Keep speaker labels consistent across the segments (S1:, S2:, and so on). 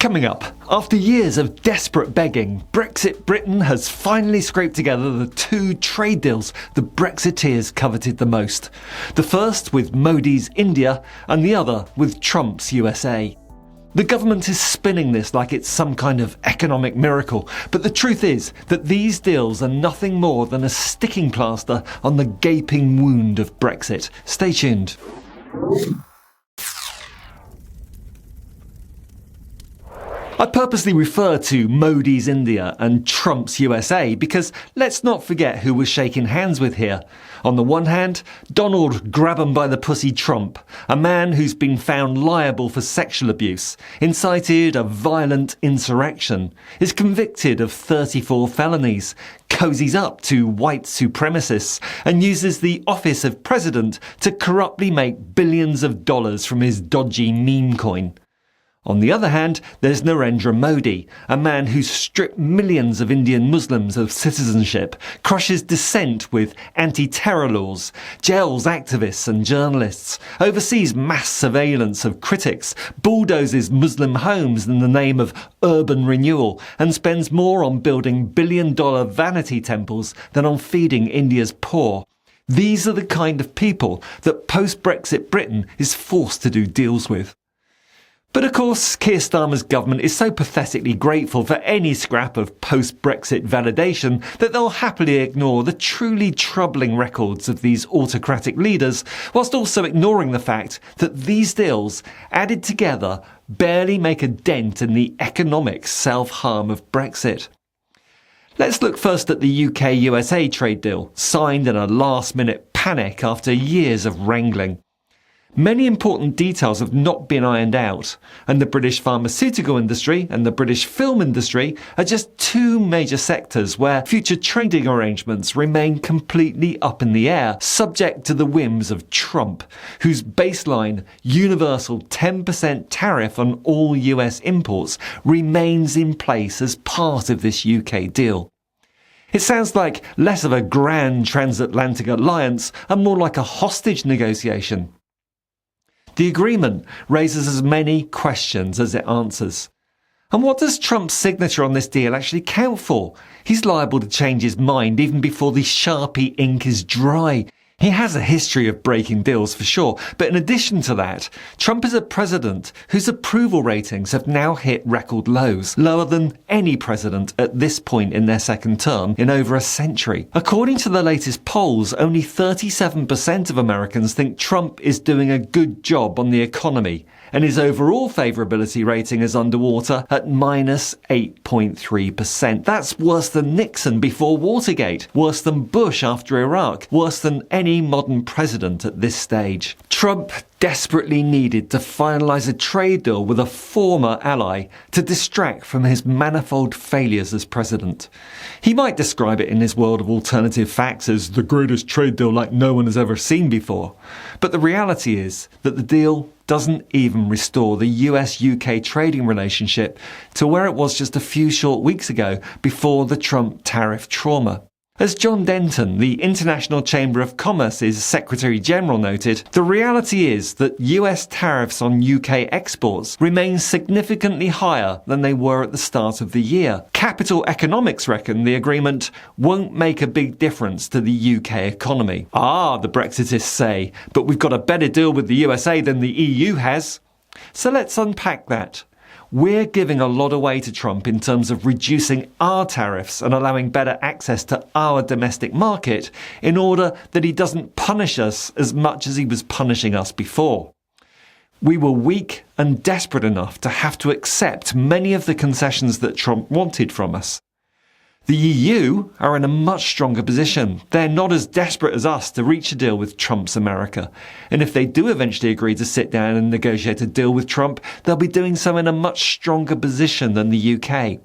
S1: Coming up, after years of desperate begging, Brexit Britain has finally scraped together the two trade deals the Brexiteers coveted the most. The first with Modi's India and the other with Trump's USA. The government is spinning this like it's some kind of economic miracle, but the truth is that these deals are nothing more than a sticking plaster on the gaping wound of Brexit. Stay tuned. I purposely refer to Modi's India and Trump's USA because let's not forget who we're shaking hands with here. On the one hand, Donald grab-em-by-the-pussy Trump, a man who's been found liable for sexual abuse, incited a violent insurrection, is convicted of 34 felonies, cozies up to white supremacists, and uses the office of president to corruptly make billions of dollars from his dodgy meme coin. On the other hand, there's Narendra Modi, a man who stripped millions of Indian Muslims of citizenship, crushes dissent with anti-terror laws, jails activists and journalists, oversees mass surveillance of critics, bulldozes Muslim homes in the name of urban renewal, and spends more on building billion-dollar vanity temples than on feeding India's poor. These are the kind of people that post-Brexit Britain is forced to do deals with. But of course, Keir Starmer's government is so pathetically grateful for any scrap of post-Brexit validation that they'll happily ignore the truly troubling records of these autocratic leaders, whilst also ignoring the fact that these deals, added together, barely make a dent in the economic self-harm of Brexit. Let's look first at the UK-USA trade deal, signed in a last-minute panic after years of wrangling. Many important details have not been ironed out, and the British pharmaceutical industry and the British film industry are just two major sectors where future trading arrangements remain completely up in the air, subject to the whims of Trump, whose baseline, universal 10% tariff on all US imports remains in place as part of this UK deal. It sounds like less of a grand transatlantic alliance and more like a hostage negotiation. The agreement raises as many questions as it answers. And what does Trump's signature on this deal actually count for? He's liable to change his mind even before the Sharpie ink is dry. He has a history of breaking deals for sure, but in addition to that, Trump is a president whose approval ratings have now hit record lows, lower than any president at this point in their second term in over a century. According to the latest polls, only 37% of Americans think Trump is doing a good job on the economy, and his overall favourability rating is underwater at minus 8.3%. That's worse than Nixon before Watergate, worse than Bush after Iraq, worse than any modern president at this stage. Trump desperately needed to finalise a trade deal with a former ally to distract from his manifold failures as president. He might describe it in his world of alternative facts as the greatest trade deal like no one has ever seen before. But the reality is that the deal doesn't even restore the US-UK trading relationship to where it was just a few short weeks ago before the Trump tariff trauma. As John Denton, the International Chamber of Commerce's Secretary General noted, the reality is that US tariffs on UK exports remain significantly higher than they were at the start of the year. Capital Economics reckon the agreement won't make a big difference to the UK economy. The Brexitists say, but we've got a better deal with the USA than the EU has. So let's unpack that. We're giving a lot away to Trump in terms of reducing our tariffs and allowing better access to our domestic market in order that he doesn't punish us as much as he was punishing us before. We were weak and desperate enough to have to accept many of the concessions that Trump wanted from us. The EU are in a much stronger position. They're not as desperate as us to reach a deal with Trump's America. And if they do eventually agree to sit down and negotiate a deal with Trump, they'll be doing so in a much stronger position than the UK.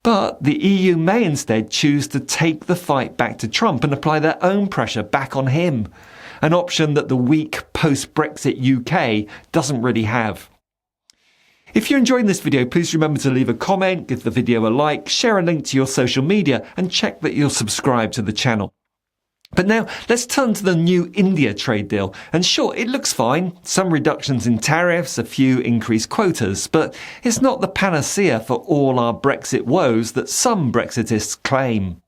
S1: But the EU may instead choose to take the fight back to Trump and apply their own pressure back on him, an option that the weak post-Brexit UK doesn't really have. If you're enjoying this video, please remember to leave a comment, give the video a like, share a link to your social media, and check that you're subscribed to the channel. But now let's turn to the new India trade deal. And sure, it looks fine. Some reductions in tariffs, a few increased quotas, but it's not the panacea for all our Brexit woes that some Brexitists claim.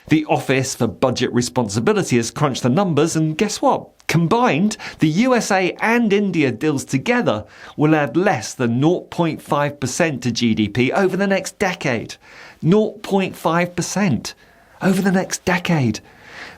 S1: The Office for Budget Responsibility has crunched the numbers, and guess what? Combined, the USA and India deals together will add less than 0.5% to GDP over the next decade. 0.5% over the next decade.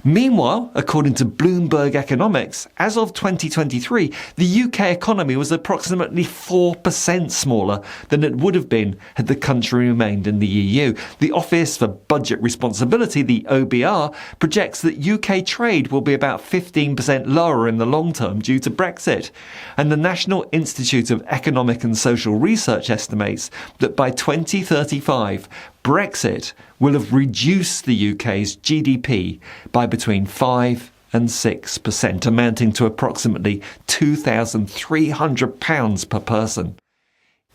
S1: Meanwhile, according to Bloomberg Economics, as of 2023, the UK economy was approximately 4% smaller than it would have been had the country remained in the EU. The Office for Budget Responsibility, the OBR, projects that UK trade will be about 15% lower in the long term due to Brexit. And the National Institute of Economic and Social Research estimates that by 2035, Brexit will have reduced the UK's GDP by between 5 and 6%, amounting to approximately £2,300 per person.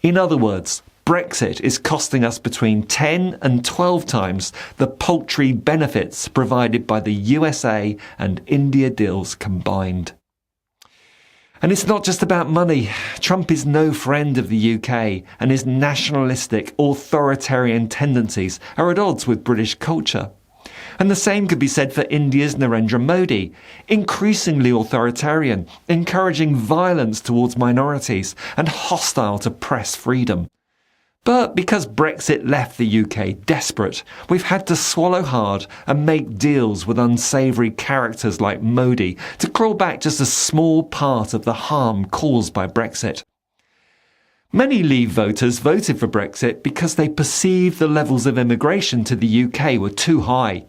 S1: In other words, Brexit is costing us between 10 and 12 times the paltry benefits provided by the USA and India deals combined. And it's not just about money. Trump is no friend of the UK, and his nationalistic, authoritarian tendencies are at odds with British culture. And the same could be said for India's Narendra Modi, increasingly authoritarian, encouraging violence towards minorities and hostile to press freedom. But because Brexit left the UK desperate, we've had to swallow hard and make deals with unsavoury characters like Modi to claw back just a small part of the harm caused by Brexit. Many Leave voters voted for Brexit because they perceived the levels of immigration to the UK were too high.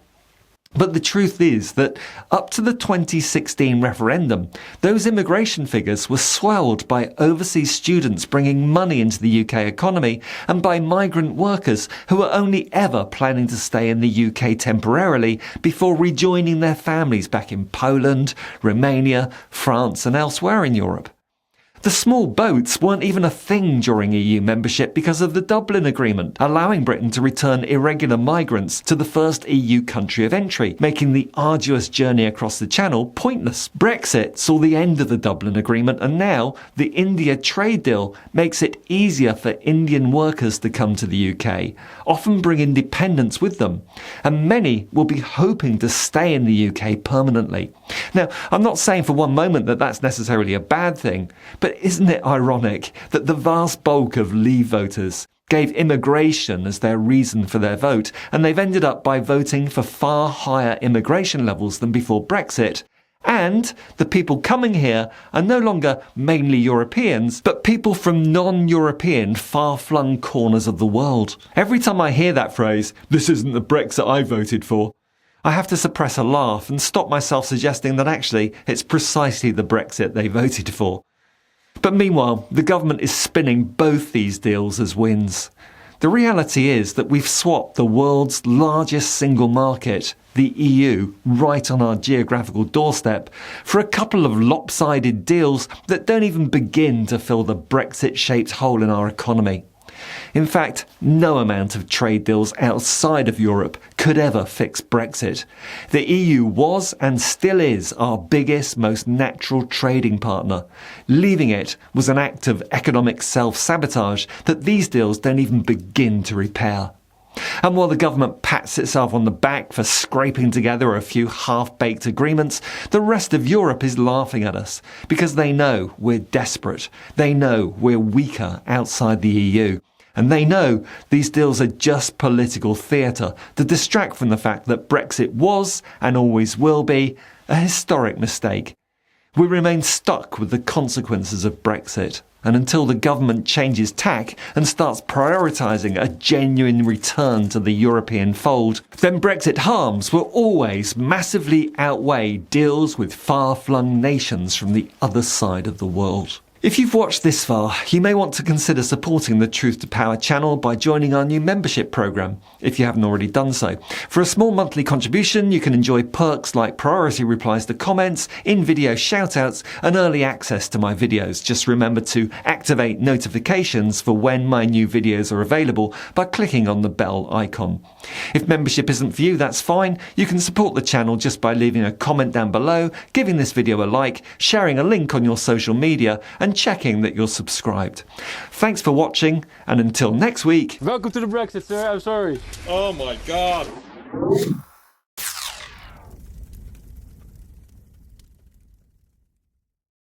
S1: But the truth is that up to the 2016 referendum, those immigration figures were swelled by overseas students bringing money into the UK economy and by migrant workers who were only ever planning to stay in the UK temporarily before rejoining their families back in Poland, Romania, France and elsewhere in Europe. The small boats weren't even a thing during EU membership because of the Dublin Agreement, allowing Britain to return irregular migrants to the first EU country of entry, making the arduous journey across the Channel pointless. Brexit saw the end of the Dublin Agreement, and now the India trade deal makes it easier for Indian workers to come to the UK, often bringing dependents with them, and many will be hoping to stay in the UK permanently. Now, I'm not saying for one moment that that's necessarily a bad thing, but isn't it ironic that the vast bulk of Leave voters gave immigration as their reason for their vote, and they've ended up by voting for far higher immigration levels than before Brexit? And the people coming here are no longer mainly Europeans, but people from non-European, far-flung corners of the world. Every time I hear that phrase, "This isn't the Brexit I voted for," I have to suppress a laugh and stop myself suggesting that actually it's precisely the Brexit they voted for. But meanwhile, the government is spinning both these deals as wins. The reality is that we've swapped the world's largest single market, the EU, right on our geographical doorstep, for a couple of lopsided deals that don't even begin to fill the Brexit-shaped hole in our economy. In fact, no amount of trade deals outside of Europe could ever fix Brexit. The EU was and still is our biggest, most natural trading partner. Leaving it was an act of economic self-sabotage that these deals don't even begin to repair. And while the government pats itself on the back for scraping together a few half-baked agreements, the rest of Europe is laughing at us because they know we're desperate. They know we're weaker outside the EU. And they know these deals are just political theatre to distract from the fact that Brexit was, and always will be, a historic mistake. We remain stuck with the consequences of Brexit. And until the government changes tack and starts prioritising a genuine return to the European fold, then Brexit harms will always massively outweigh deals with far-flung nations from the other side of the world. If you've watched this far, you may want to consider supporting the Truth to Power channel by joining our new membership programme, if you haven't already done so. For a small monthly contribution, you can enjoy perks like priority replies to comments, in-video shoutouts and early access to my videos. Just remember to activate notifications for when my new videos are available by clicking on the bell icon. If membership isn't for you, that's fine. You can support the channel just by leaving a comment down below, giving this video a like, sharing a link on your social media and checking that you're subscribed. Thanks for watching, and until next week.
S2: Welcome to the Brexit, sir. I'm sorry.
S3: Oh my God.